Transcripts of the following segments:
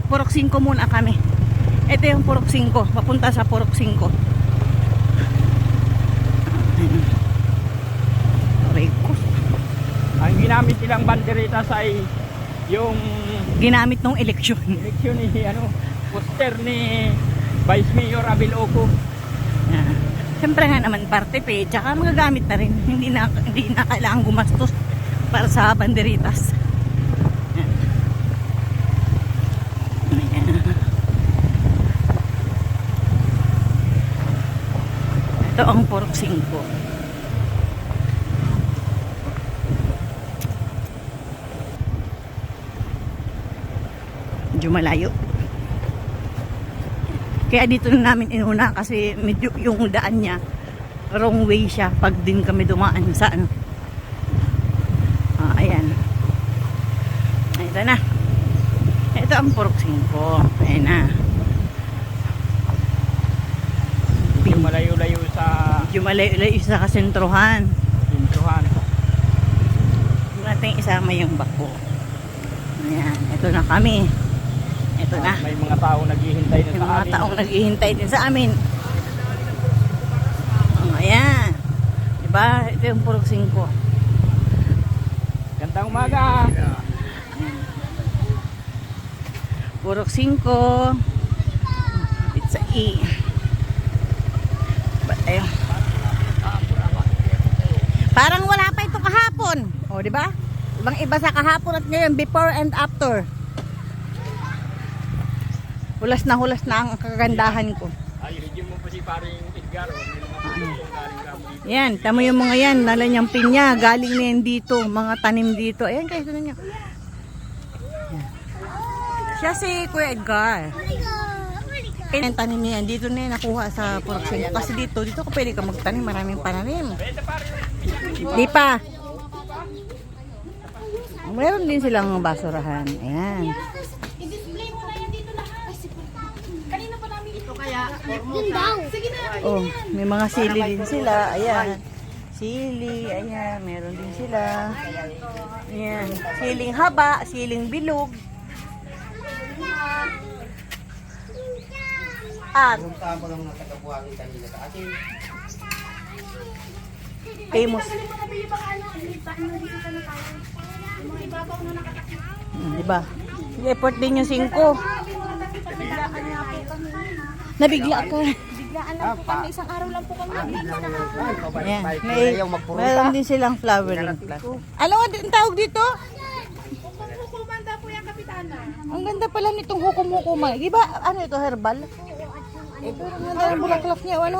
Purok 5 muna kami. Ito yung Purok 5, papunta sa Purok 5. Rekos. Ang ginamit nilang banderitas ay yung Ginamit nung eleksyon. eleksyon ni poster ni Vice Mayor Abel Oco. Siyempre nga naman parte pe, tsaka magagamit na rin. Hindi na kailangan gumastos para sa banderitas. Ito ang Purok 5. Medyo malayo. Kaya dito na namin inuna kasi medyo yung daan niya wrong way siya pag din kami dumaan sa ano. Ayan. Ito na. Ito ang Purok 5. Ayan na. Medyo malayo-layo sa Medyo malayo sa kasentruhan. Sentruhan. Natin isama yung bako. Ayan. Ito na kami. Ito na. May mga tao naghihintay na May sa mga amin. taong naghihintay din sa amin. Ayan. Diba? Ito yung Purok 5. Gandang umaga. Purok 5. It's a E. Ayun. Parang wala pa ito kahapon. O, di ba? Ibang iba sa kahapon at ngayon, before and after. Hulas na ang kagandahan ko. Ay, review mo pa si paring Edgar. Yan, tamo yung mga yan, nalanyang pinya, galing na yan dito, mga tanim dito. Ayan guys, ito ninyo. Yan. Siya si Kuya Edgar. Ayan, tanim niya yan, dito na yan nakuha sa Purok 5. Kasi dito ko pwede ka magtanim, maraming pananim. Di pa. Meron din silang basurahan. Ayan. I-display mo na yan dito lahat. Kanina pa namin ito kaya. Yun daw. Sige na. Oh, may mga sili din sila. Ayan. Sili, ayan, meron din sila. Ayan, siling haba, siling bilog. At famous. Diba? I-effort din yung 5. Nabigla ka. Biglaan lang po kami. Isang araw lang po kami. Ayan, meron din silang flowering plant. Ano ang tawag dito? Hukumanda po yung kapitana. Ang ganda pala nitong hukum-hukuman. Di ba, ano ito, herbal? Pero ang ganda ng bulaklak niya, ano?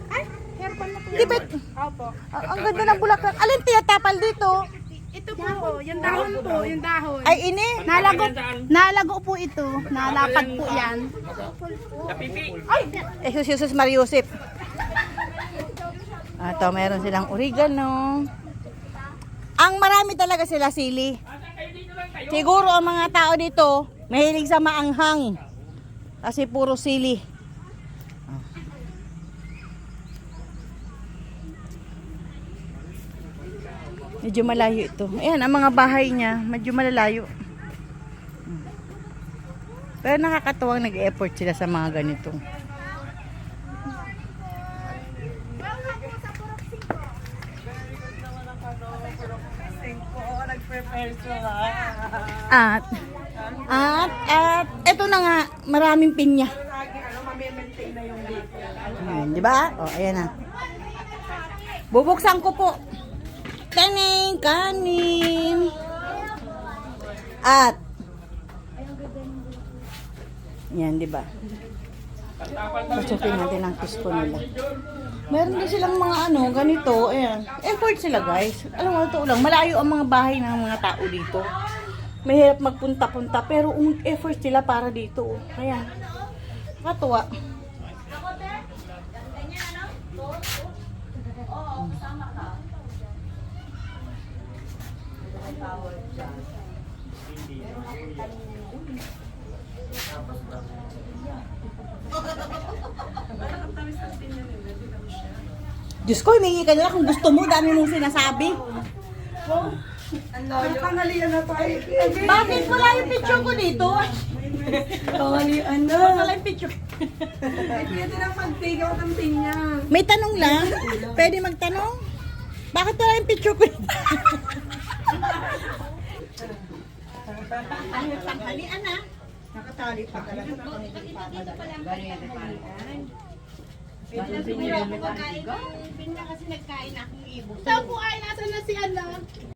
Ay, herbal na po Di ba? Opo. Ang ganda ng bulaklak. Alin tiyatapal dito? Ito po, yung dahon po, yung dahon. Ay, ini. Nalago po ito. Nalapad po yan. Eh, Jesus Mariusip. Ito, meron silang oregano. Ang marami talaga sila sili. Siguro ang mga tao dito, mahilig sa maanghang. Kasi puro sili. Medyo malayo ito. Ayan, ang mga bahay niya, medyo malalayo. Pero nakakatuwang nag-effort sila sa mga ganito. At eto na nga, maraming pinya. Ayan, di ba? O, ayan na. Bubuksan ko po. Kanin, kanin. At yan, di ba? Pasukin natin ang gusto nila. Meron din silang mga ano, ganito, ayan. Effort sila, guys. Alam mo, ito lang, malayo ang mga bahay ng mga tao dito. Mahirap magpunta-punta, pero effort sila para dito. Ayan. Katuwa. Diyos ko, humingi ka nila kung gusto mo, dami mong sinasabi. Ang tanghalian na tayo. Bakit wala yung picture ko dito? Tanghalian na. Wala yung picture. Pwede na mag-take out ang pinya. May tanong lang. Pwede magtanong? Bakit wala yung picture ko? Tanghalian na. Nakatali pa talaga. Pinya kasi nagkain akong ibon. Saan po ay nasa na si Anak?